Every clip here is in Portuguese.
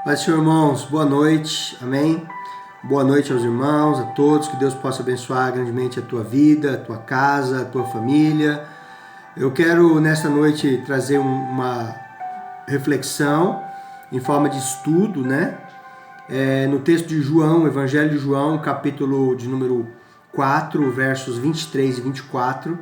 Pai, Senhor, irmãos, boa noite, amém? Boa noite aos irmãos, a todos, que Deus possa abençoar grandemente a tua vida, a tua casa, a tua família. Eu quero nesta noite trazer uma reflexão em forma de estudo, né? No texto de João, Evangelho de João, capítulo de número 4, versos 23 e 24.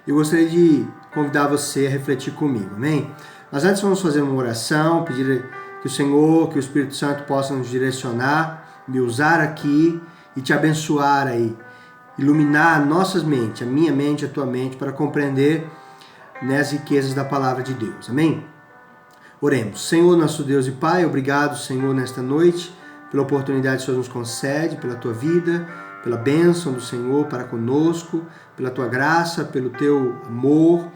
Eu gostaria de convidar você a refletir comigo, amém? Mas antes vamos fazer uma oração, pedir que o Senhor, que o Espírito Santo possa nos direcionar, me usar aqui e te abençoar aí, iluminar nossas mentes, a minha mente, a tua mente, para compreender as riquezas da palavra de Deus, amém? Oremos. Senhor, nosso Deus e Pai, obrigado, Senhor, nesta noite, pela oportunidade que o Senhor nos concede, pela tua vida, pela bênção do Senhor para conosco, pela tua graça, pelo teu amor.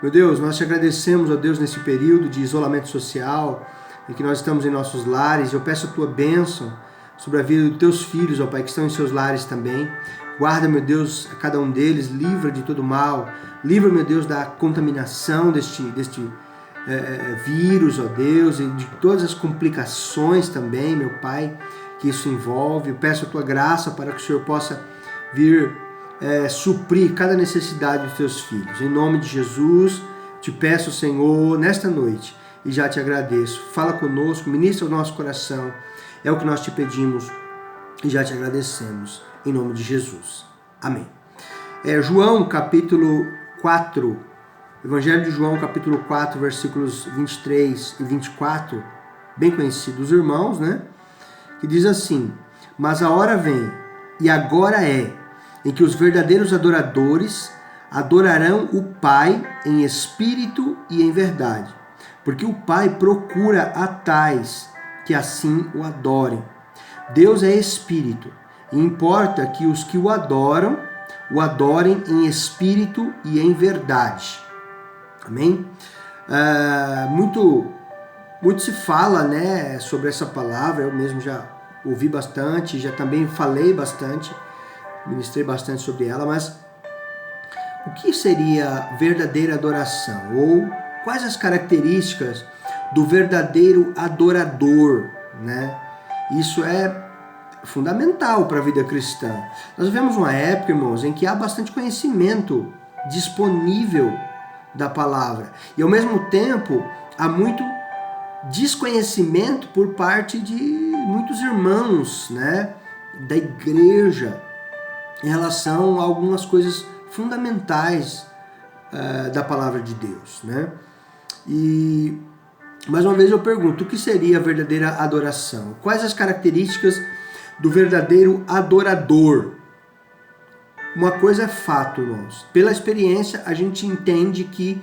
Meu Deus, nós te agradecemos, ó Deus, nesse período de isolamento social, em que nós estamos em nossos lares. Eu peço a tua bênção sobre a vida dos teus filhos, ó Pai, que estão em seus lares também. Guarda, meu Deus, a cada um deles, livra de todo mal, livra, meu Deus, da contaminação deste vírus, ó Deus, e de todas as complicações também, meu Pai, que isso envolve. Eu peço a tua graça para que o Senhor possa vir suprir cada necessidade dos teus filhos. Em nome de Jesus, te peço, Senhor, nesta noite, e já te agradeço. Fala conosco, ministra o nosso coração. É o que nós te pedimos e já te agradecemos. Em nome de Jesus. Amém. João, capítulo 4, Evangelho de João, capítulo 4, versículos 23 e 24, bem conhecidos irmãos, né? Que diz assim: mas a hora vem, e agora é, em que os verdadeiros adoradores adorarão o Pai em espírito e em verdade, porque o Pai procura a tais que assim o adorem. Deus é espírito, e importa que os que o adorem em espírito e em verdade. Amém? Muito se fala, né, sobre essa palavra. Eu mesmo já ouvi bastante, já também falei bastante, ministrei bastante sobre ela, mas o que seria verdadeira adoração? Ou quais as características do verdadeiro adorador, né? Isso é fundamental para a vida cristã. Nós vivemos uma época, irmãos, em que há bastante conhecimento disponível da palavra. E ao mesmo tempo, há muito desconhecimento por parte de muitos irmãos, né, da igreja, em relação a algumas coisas fundamentais da palavra de Deus, né? E mais uma vez eu pergunto, o que seria a verdadeira adoração? Quais as características do verdadeiro adorador? Uma coisa é fato, irmãos. Pela experiência, a gente entende que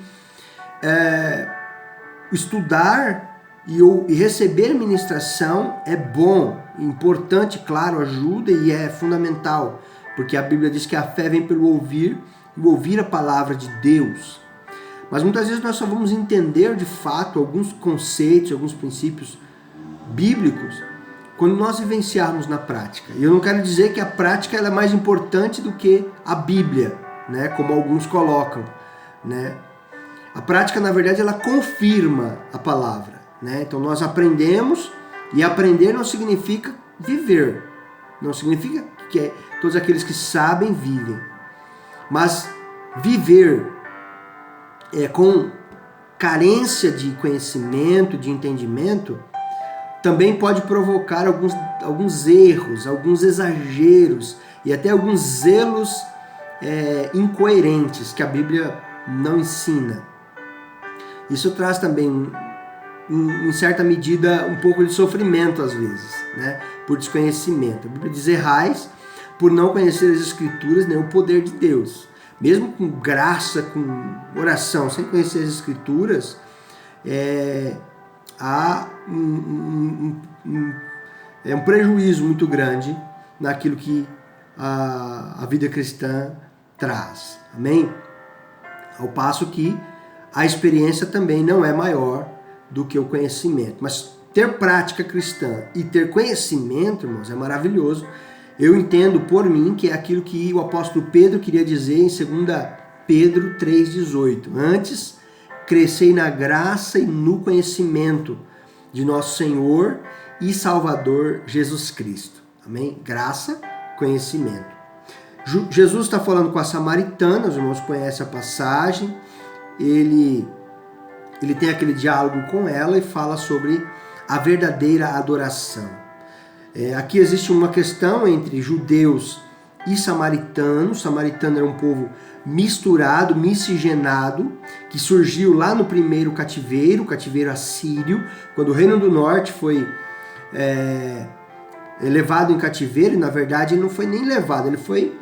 estudar e receber ministração é bom, importante, claro, ajuda e é fundamental, porque a Bíblia diz que a fé vem pelo ouvir, e ouvir a palavra de Deus. Mas muitas vezes nós só vamos entender de fato alguns conceitos, alguns princípios bíblicos quando nós vivenciarmos na prática. E eu não quero dizer que a prática ela é mais importante do que a Bíblia, né, como alguns colocam, né? A prática, na verdade, ela confirma a palavra, né? Então nós aprendemos, e aprender não significa viver. Não significa que todos aqueles que sabem vivem. Mas viver com carência de conhecimento, de entendimento, também pode provocar alguns erros, alguns exageros e até alguns zelos incoerentes que a Bíblia não ensina. Isso traz também, em certa medida, um pouco de sofrimento às vezes, né? Por desconhecimento. A Bíblia diz: errais por não conhecer as Escrituras nem o poder de Deus. Mesmo com graça, com oração, sem conhecer as Escrituras, há um prejuízo muito grande naquilo que a vida cristã traz. Amém? Ao passo que a experiência também não é maior do que o conhecimento. Mas ter prática cristã e ter conhecimento, irmãos, é maravilhoso. Eu entendo por mim que é aquilo que o apóstolo Pedro queria dizer em 2 Pedro 3,18. Antes, crescei na graça e no conhecimento de nosso Senhor e Salvador Jesus Cristo. Amém? Graça, conhecimento. Jesus está falando com a samaritana, os irmãos conhecem a passagem, ele tem aquele diálogo com ela e fala sobre a verdadeira adoração. Aqui existe uma questão entre judeus e samaritanos. O samaritano era um povo misturado, miscigenado, que surgiu lá no primeiro cativeiro, o cativeiro assírio, quando o Reino do Norte foi levado em cativeiro, e na verdade ele não foi nem levado, ele foi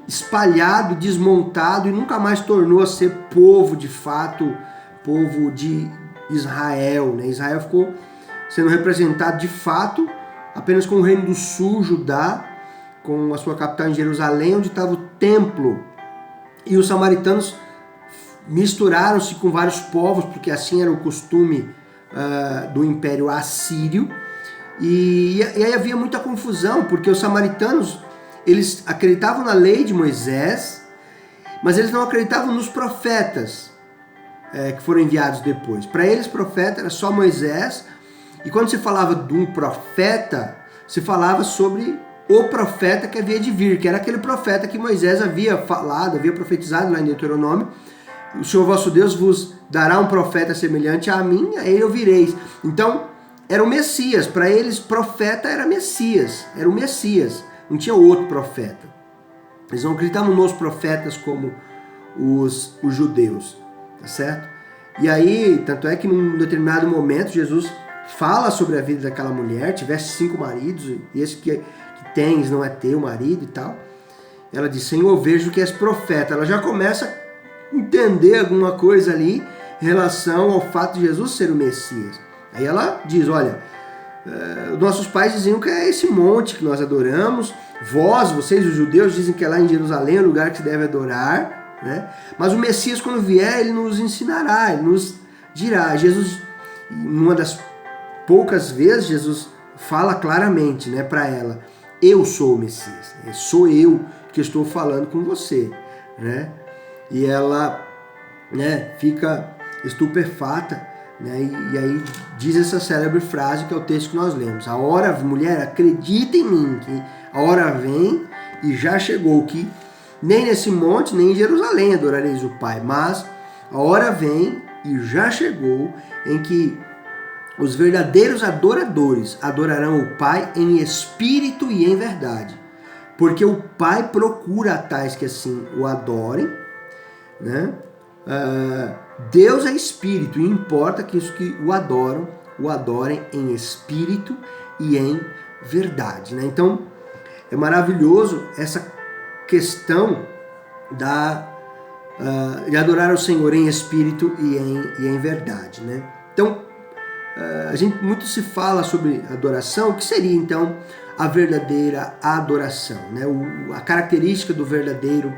espalhado, desmontado e nunca mais tornou a ser povo de fato, povo de Israel. Né? Israel ficou sendo representado de fato apenas com o Reino do Sul, Judá, com a sua capital em Jerusalém, onde estava o templo. E os samaritanos misturaram-se com vários povos, porque assim era o costume do Império Assírio. E aí havia muita confusão, porque os samaritanos, eles acreditavam na lei de Moisés, mas eles não acreditavam nos profetas que foram enviados depois. Para eles, profeta era só Moisés, e quando se falava de um profeta, se falava sobre o profeta que havia de vir, que era aquele profeta que Moisés havia falado, havia profetizado lá em Deuteronômio. O Senhor vosso Deus vos dará um profeta semelhante a mim, a ele ouvireis. Então, era o Messias. Para eles, profeta era Messias, era o Messias. Não tinha outro profeta. Eles não acreditavam nos profetas como os judeus, tá certo? E aí, tanto é que num determinado momento, Jesus fala sobre a vida daquela mulher, tivesse 5 maridos, e esse que tens não é teu marido e tal. Ela diz, Senhor, vejo que és profeta. Ela já começa a entender alguma coisa ali em relação ao fato de Jesus ser o Messias. Aí ela diz, olha, nossos pais diziam que é esse monte que nós adoramos, vocês os judeus dizem que é lá em Jerusalém o lugar que se deve adorar, né? Mas o Messias quando vier ele nos ensinará, ele nos dirá. Jesus, numa das poucas vezes, Jesus fala claramente, né, para ela, eu sou o Messias, sou eu que estou falando com você, né? E ela, né, fica estupefata, né? E aí diz essa célebre frase que é o texto que nós lemos: a hora, mulher, acredita em mim, que a hora vem e já chegou, que nem nesse monte, nem em Jerusalém adorareis o Pai, mas a hora vem e já chegou em que os verdadeiros adoradores adorarão o Pai em espírito e em verdade, porque o Pai procura tais que assim o adorem, né? Deus é espírito e importa que os que o adorem em espírito e em verdade, né? Então é maravilhoso essa questão de adorar o Senhor em espírito e em verdade, né? Então muito se fala sobre adoração. O que seria então a verdadeira adoração, né? A característica do verdadeiro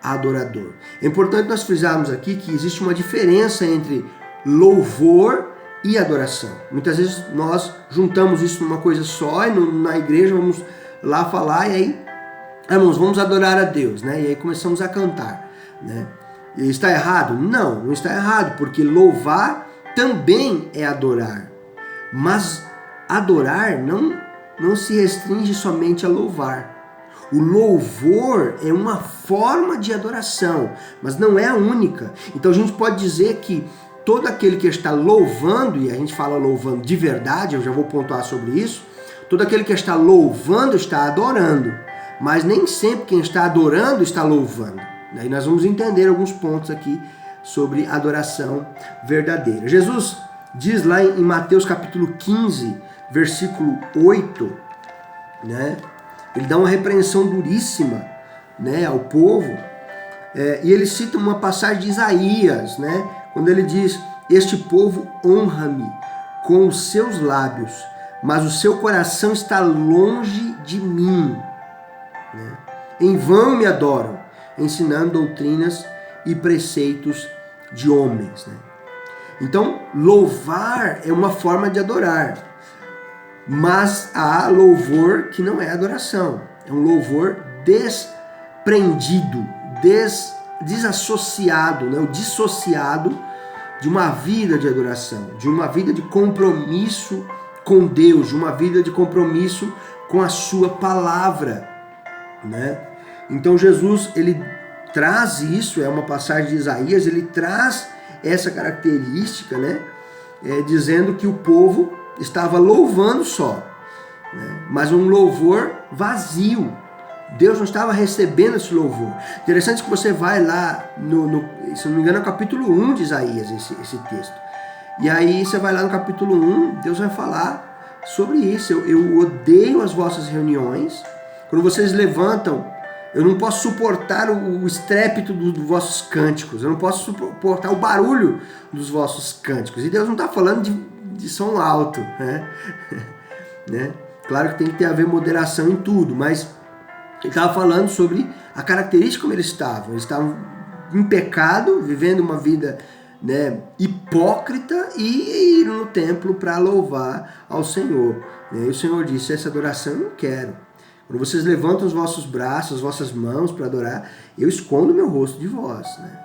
adorador. É importante nós frisarmos aqui que existe uma diferença entre louvor e adoração. Muitas vezes nós juntamos isso numa coisa só e na igreja vamos lá falar e aí, irmãos, vamos adorar a Deus, né? E aí começamos a cantar, né? E está errado? Não está errado, porque louvar também é adorar. Mas adorar não se restringe somente a louvar. O louvor é uma forma de adoração, mas não é a única. Então a gente pode dizer que todo aquele que está louvando, e a gente fala louvando de verdade, eu já vou pontuar sobre isso, todo aquele que está louvando está adorando, mas nem sempre quem está adorando está louvando. Daí nós vamos entender alguns pontos aqui sobre adoração verdadeira. Jesus diz lá em Mateus capítulo 15, versículo 8, né? Ele dá uma repreensão duríssima, né, ao povo, e ele cita uma passagem de Isaías, né, quando ele diz: este povo honra-me com os seus lábios, mas o seu coração está longe de mim. Né? Em vão me adoram, ensinando doutrinas e preceitos de homens. Né? Então, louvar é uma forma de adorar. Mas há louvor que não é adoração. É um louvor desprendido, desassociado, né? O dissociado de uma vida de adoração, de uma vida de compromisso com Deus, de uma vida de compromisso com a sua palavra, né? Então Jesus, ele traz isso, é uma passagem de Isaías, ele traz essa característica, né? Dizendo que o povo estava louvando só, né? Mas um louvor vazio. Deus não estava recebendo esse louvor. Interessante que você vai lá, se não me engano, é o capítulo 1 de Isaías, esse texto. E aí você vai lá no capítulo 1, Deus vai falar sobre isso. Eu odeio as vossas reuniões. Quando vocês levantam, eu não posso suportar o estrépito dos vossos cânticos. Eu não posso suportar o barulho dos vossos cânticos. E Deus não está falando de som alto, né? Né? Claro que tem que ter a ver moderação em tudo, mas ele estava falando sobre a característica como eles estavam. Eles estavam em pecado, vivendo uma vida, né, hipócrita, e iram no templo para louvar ao Senhor. E o Senhor disse: essa adoração eu não quero. Quando vocês levantam os vossos braços, as vossas mãos para adorar, eu escondo meu rosto de vós, né?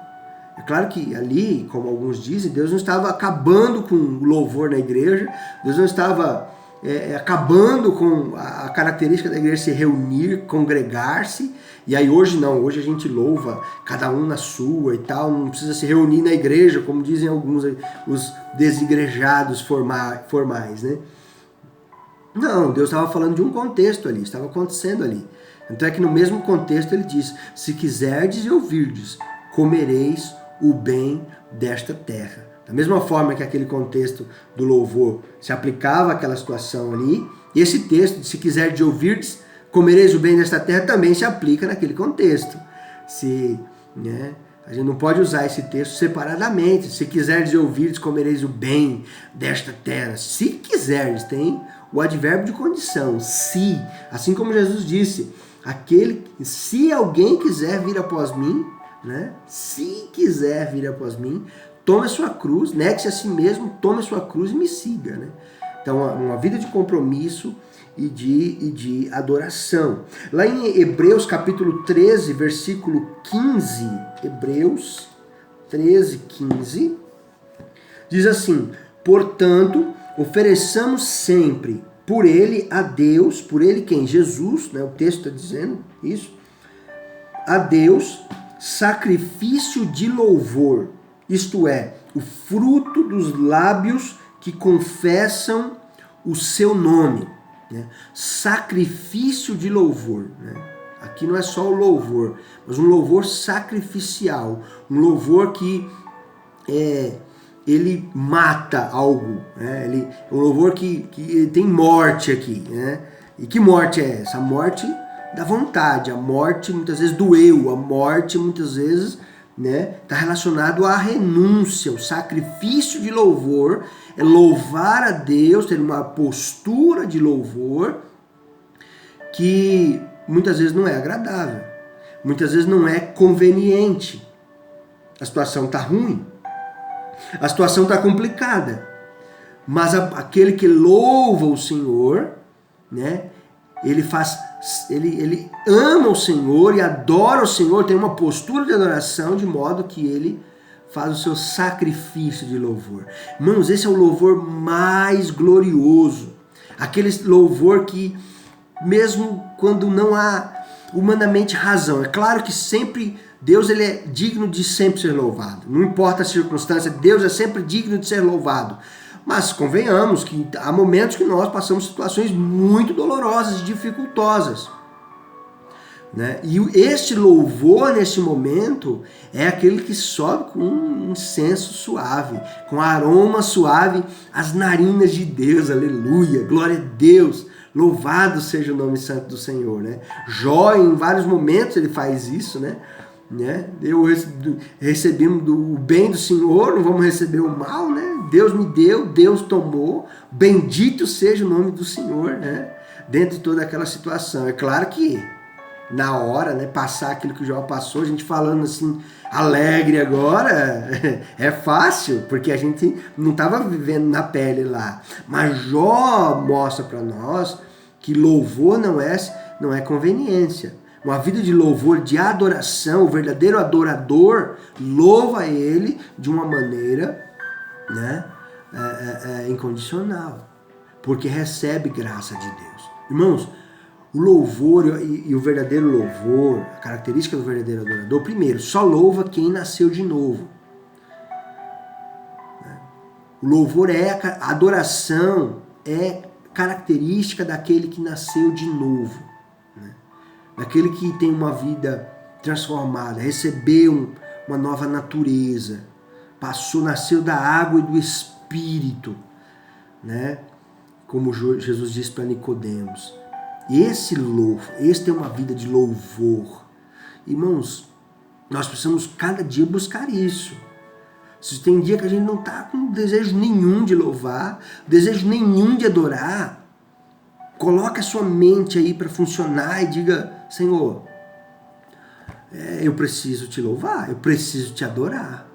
É claro que ali, como alguns dizem, Deus não estava acabando com o louvor na igreja, Deus não estava acabando com a característica da igreja se reunir, congregar-se. E aí hoje não, hoje a gente louva cada um na sua e tal, não precisa se reunir na igreja, como dizem alguns, os desigrejados formais, né? Não, Deus estava falando de um contexto ali, estava acontecendo ali. Então é que no mesmo contexto ele diz: se quiserdes e ouvirdes, comereis o bem desta terra. Da mesma forma que aquele contexto do louvor se aplicava àquela situação ali, esse texto, se quiserdes e ouvirdes, comereis o bem desta terra, também se aplica naquele contexto. Né, a gente não pode usar esse texto separadamente. Se quiserdes e ouvirdes, comereis o bem desta terra. Se quiserdes, tem o advérbio de condição, se. Assim como Jesus disse, se alguém quiser vir após mim, né? Se quiser vir após mim, tome a sua cruz, negue-se a si mesmo, tome a sua cruz e me siga, né? Então, uma vida de compromisso e de adoração. Lá em Hebreus capítulo 13, versículo 15, Hebreus 13, 15, diz assim: portanto, ofereçamos sempre por ele a Deus, por ele quem? Jesus, né? O texto está dizendo isso, a Deus, sacrifício de louvor, isto é, o fruto dos lábios que confessam o seu nome, né? Sacrifício de louvor, né? Aqui não é só o louvor, mas um louvor sacrificial, um louvor que ele mata algo, né? Um louvor que tem morte aqui, né? E que morte é essa? A morte da vontade, a morte muitas vezes do eu, a morte muitas vezes, né, está relacionado à renúncia. O sacrifício de louvor é louvar a Deus, ter uma postura de louvor que muitas vezes não é agradável, muitas vezes não é conveniente. A situação está ruim, a situação está complicada, mas aquele que louva o Senhor, né, ele ama o Senhor e adora o Senhor, tem uma postura de adoração, de modo que ele faz o seu sacrifício de louvor. Irmãos, esse é o louvor mais glorioso, aquele louvor que, mesmo quando não há humanamente razão, é claro que sempre Deus, ele é digno de sempre ser louvado, não importa a circunstância, Deus é sempre digno de ser louvado. Mas convenhamos que há momentos que nós passamos situações muito dolorosas e dificultosas, né? E este louvor nesse momento é aquele que sobe com um incenso suave, com aroma suave às narinas de Deus, aleluia, glória a Deus, louvado seja o nome santo do Senhor, né? Jó, em vários momentos ele faz isso, né? Recebemos o bem do Senhor, não vamos receber o mal, né? Deus me deu, Deus tomou, bendito seja o nome do Senhor, né? Dentro de toda aquela situação. É claro que na hora, né, passar aquilo que o Jó passou, a gente falando assim, alegre agora, é fácil, porque a gente não estava vivendo na pele lá. Mas Jó mostra para nós que louvor não é conveniência. Uma vida de louvor, de adoração, o verdadeiro adorador louva ele de uma maneira, né, incondicional. porque recebe graça de Deus. Irmãos, o louvor e o verdadeiro louvor, a característica do verdadeiro adorador, primeiro, só louva quem nasceu de novo. O louvor a adoração é característica daquele que nasceu de novo, né? Daquele que tem uma vida transformada, recebeu uma nova natureza, nasceu da água e do Espírito, né? Como Jesus disse para Nicodemos. Esse tem uma vida de louvor. Irmãos, nós precisamos cada dia buscar isso. Se tem dia que a gente não está com desejo nenhum de louvar, desejo nenhum de adorar, coloque a sua mente aí para funcionar e diga: Senhor, eu preciso te louvar, eu preciso te adorar.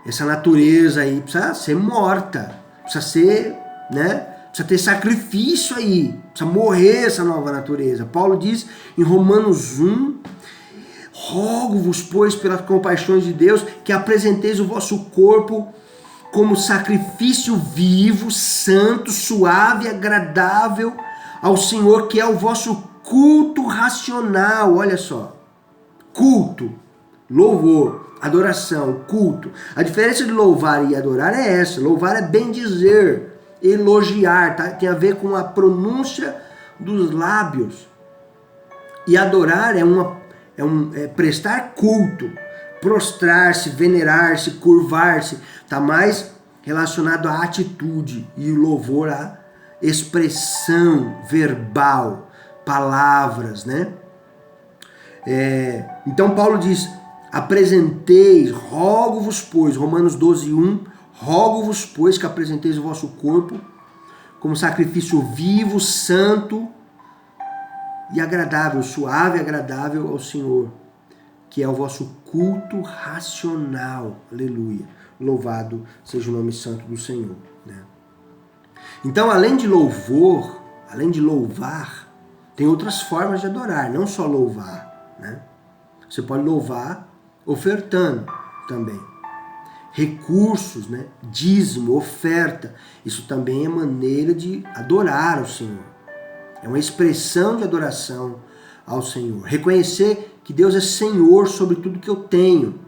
Essa natureza aí precisa ser morta, precisa ser, né? Precisa ter sacrifício aí, precisa morrer essa nova natureza. Paulo diz em Romanos 1, rogo-vos, pois, pelas compaixões de Deus, que apresenteis o vosso corpo como sacrifício vivo, santo, suave, agradável ao Senhor, que é o vosso culto racional. Olha só, culto, louvor, adoração, culto. A diferença de louvar e adorar é essa. Louvar é bem dizer, elogiar, tá? Tem a ver com a pronúncia dos lábios. E adorar é prestar culto, prostrar-se, venerar-se, curvar-se. Está mais relacionado à atitude, e o louvor à expressão verbal, palavras, né? Então Paulo diz: apresenteis, rogo-vos, pois, Romanos 12, 1, rogo-vos, pois, que apresenteis o vosso corpo como sacrifício vivo, santo e agradável, suave e agradável ao Senhor, que é o vosso culto racional. Aleluia. Louvado seja o nome santo do Senhor, né? Então, além de louvor, além de louvar, tem outras formas de adorar, não só louvar, né? Você pode louvar ofertando também. Recursos, né? Dízimo, oferta. Isso também é maneira de adorar ao Senhor. É uma expressão de adoração ao Senhor. Reconhecer que Deus é Senhor sobre tudo que eu tenho.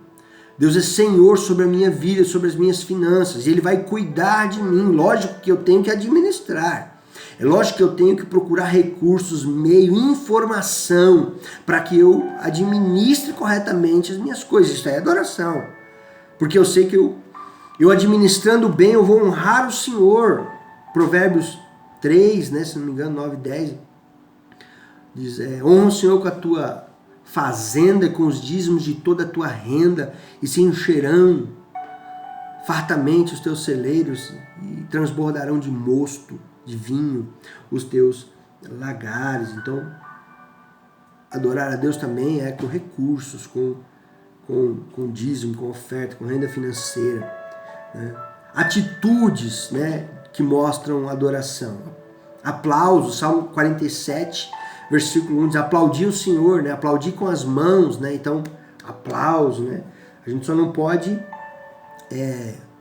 Deus é Senhor sobre a minha vida, sobre as minhas finanças. Ele vai cuidar de mim. Lógico que eu tenho que administrar. É lógico que eu tenho que procurar recursos, meio, informação, para que eu administre corretamente as minhas coisas. Isso é adoração. Porque eu sei que eu administrando bem, eu vou honrar o Senhor. Provérbios 3, né, se não me engano, 9, 10, diz: honra o Senhor com a tua fazenda e com os dízimos de toda a tua renda, e se encherão fartamente os teus celeiros, e transbordarão de mosto, de vinho, os teus lagares. Então, adorar a Deus também é com recursos, com dízimo, com oferta, com renda financeira, né? Atitudes, né, que mostram adoração. Aplausos, Salmo 47, versículo 1, diz: aplaudir o Senhor, né? Aplaudir com as mãos, né? Então, aplauso, né? A gente só não pode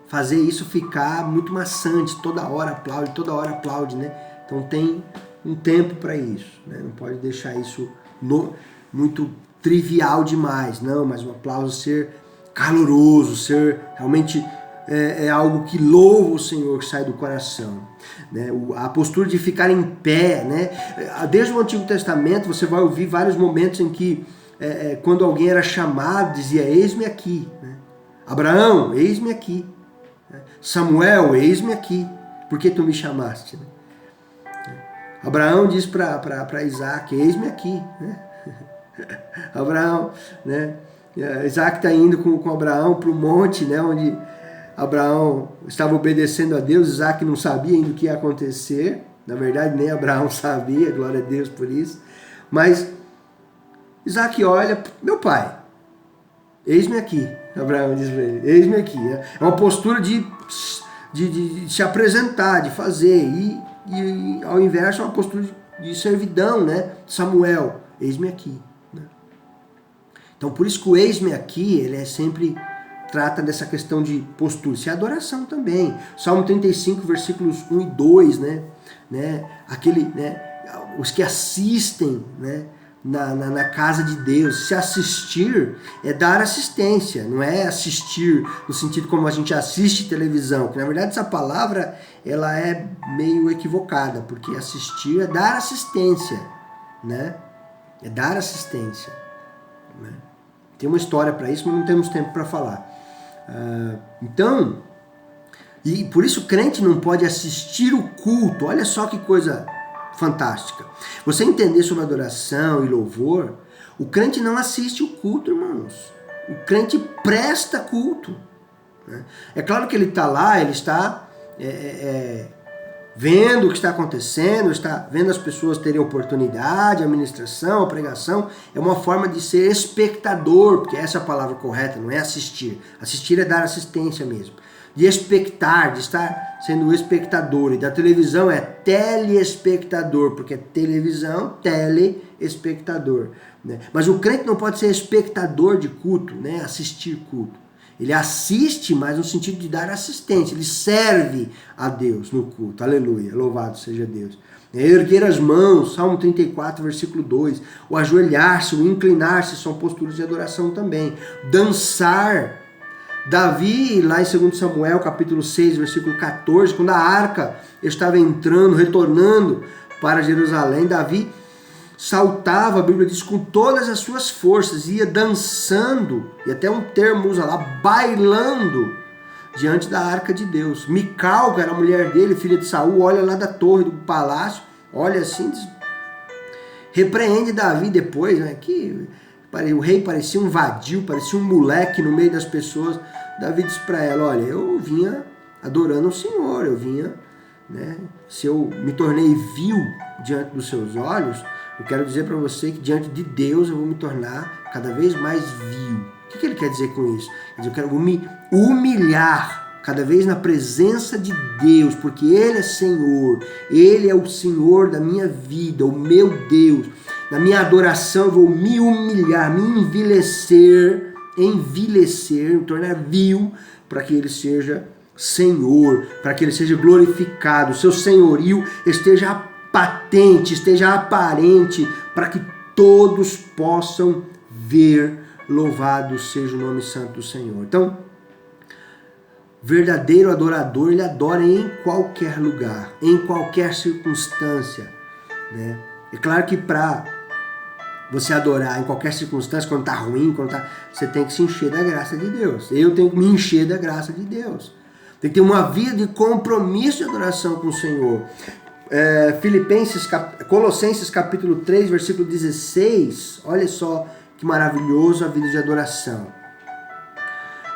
fazer isso ficar muito maçante, toda hora aplaude, né? Então tem um tempo para isso, né? Não pode deixar isso muito trivial demais, não, mas o aplauso ser caloroso, ser realmente algo que louva o Senhor, que sai do coração, né? A postura de ficar em pé, né? Desde o Antigo Testamento você vai ouvir vários momentos em que quando alguém era chamado, dizia: eis-me aqui, né? Abraão, eis-me aqui, né? Samuel, eis-me aqui, por que tu me chamaste, né? Abraão diz para Isaac: eis-me aqui, né? Abraão, né? Isaac está indo com Abraão para o monte, né? Onde Abraão estava obedecendo a Deus. Isaac não sabia ainda o que ia acontecer. Na verdade, nem Abraão sabia, glória a Deus por isso. Mas Isaac olha: meu pai, eis-me aqui. Abraão diz para ele: eis-me aqui. É uma postura de se apresentar, de fazer. E ao inverso, é uma postura de servidão, né? Samuel, eis-me aqui. Então, por isso que o eis-me aqui, ele é sempre trata dessa questão de postura. Isso é adoração também. Salmo 35, versículos 1 e 2, os que assistem, na casa de Deus. Se assistir é dar assistência, não é assistir no sentido como a gente assiste televisão, que na verdade essa palavra ela é meio equivocada, porque assistir é dar assistência, é dar assistência, Tem uma história para isso, mas não temos tempo para falar. Então, e por isso o crente não pode assistir o culto. Olha só que coisa fantástica. Você entender sobre adoração e louvor, o crente não assiste o culto, irmãos. O crente presta culto. É claro que ele está lá, ele está vendo o que está acontecendo, está vendo as pessoas terem oportunidade, a ministração, a pregação. É uma forma de ser espectador, porque essa é a palavra correta, não é assistir. Assistir é dar assistência mesmo. De expectar, de estar sendo espectador. E da televisão é telespectador, porque é televisão, telespectador. Mas o crente não pode ser espectador de culto, assistir culto. Ele assiste, mas no sentido de dar assistência. Ele serve a Deus no culto. Aleluia, louvado seja Deus. Erguer as mãos, Salmo 34, versículo 2. O ajoelhar-se, o inclinar-se são posturas de adoração também. Dançar. Davi, lá em 2 Samuel, capítulo 6, versículo 14, quando a arca estava entrando, retornando para Jerusalém, Davi saltava, a Bíblia diz, com todas as suas forças, ia dançando, e até um termo usa lá, bailando, diante da arca de Deus. Mical, que era a mulher dele, filha de Saul, olha lá da torre do palácio, olha assim, repreende Davi depois, que o rei parecia um vadio, parecia um moleque no meio das pessoas. Davi disse para ela, olha, eu vinha adorando o Senhor, eu vinha, se eu me tornei vil diante dos seus olhos, eu quero dizer para você que diante de Deus eu vou me tornar cada vez mais vil. O que ele quer dizer com isso? Quer dizer, eu quero me humilhar cada vez na presença de Deus, porque Ele é Senhor, Ele é o Senhor da minha vida, o meu Deus. Na minha adoração eu vou me humilhar, me envilecer, me tornar vil, para que Ele seja Senhor, para que Ele seja glorificado, o seu senhorio esteja patente, esteja aparente, para que todos possam ver. Louvado seja o nome santo do Senhor. Então, verdadeiro adorador, ele adora em qualquer lugar, em qualquer circunstância. É claro que para você adorar em qualquer circunstância, quando está ruim, você tem que se encher da graça de Deus. Eu tenho que me encher da graça de Deus. Tem que ter uma vida de compromisso de adoração com o Senhor. Colossenses capítulo 3, versículo 16, olha só que maravilhoso a vida de adoração.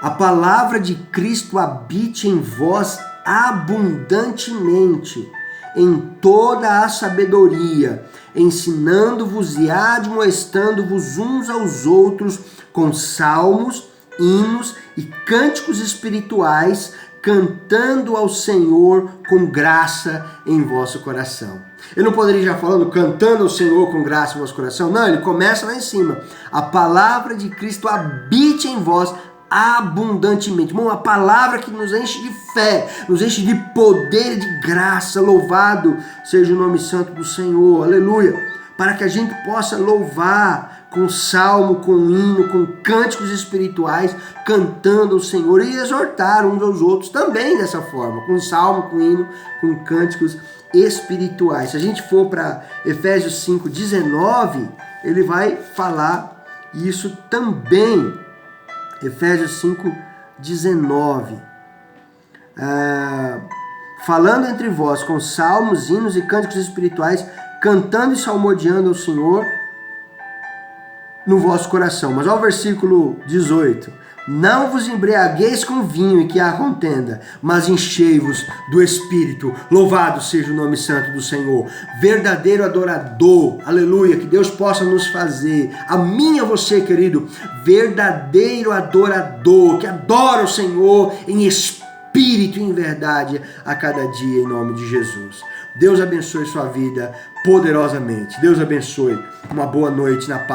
A palavra de Cristo habite em vós abundantemente, em toda a sabedoria, ensinando-vos e admoestando-vos uns aos outros com salmos, hinos e cânticos espirituais, cantando ao Senhor com graça em vosso coração. Eu não poderia já falando cantando ao Senhor com graça em vosso coração? Não, ele começa lá em cima. A palavra de Cristo habite em vós abundantemente. Uma palavra que nos enche de fé, nos enche de poder e de graça. Louvado seja o nome santo do Senhor. Aleluia. Para que a gente possa louvar com salmo, com hino, com cânticos espirituais, cantando ao Senhor e exortar uns aos outros também dessa forma, com salmo, com hino, com cânticos espirituais. Se a gente for para Efésios 5:19, ele vai falar isso também. Efésios 5:19. Falando entre vós com salmos, hinos e cânticos espirituais, cantando e salmodiando ao Senhor no vosso coração. Mas olha o versículo 18. Não vos embriagueis com vinho em que há contenda, mas enchei-vos do Espírito. Louvado seja o nome santo do Senhor. Verdadeiro adorador, aleluia, que Deus possa nos fazer, a mim e a você, querido, verdadeiro adorador, que adora o Senhor em espírito e em verdade a cada dia, em nome de Jesus. Deus abençoe sua vida poderosamente. Deus abençoe. Uma boa noite na paz.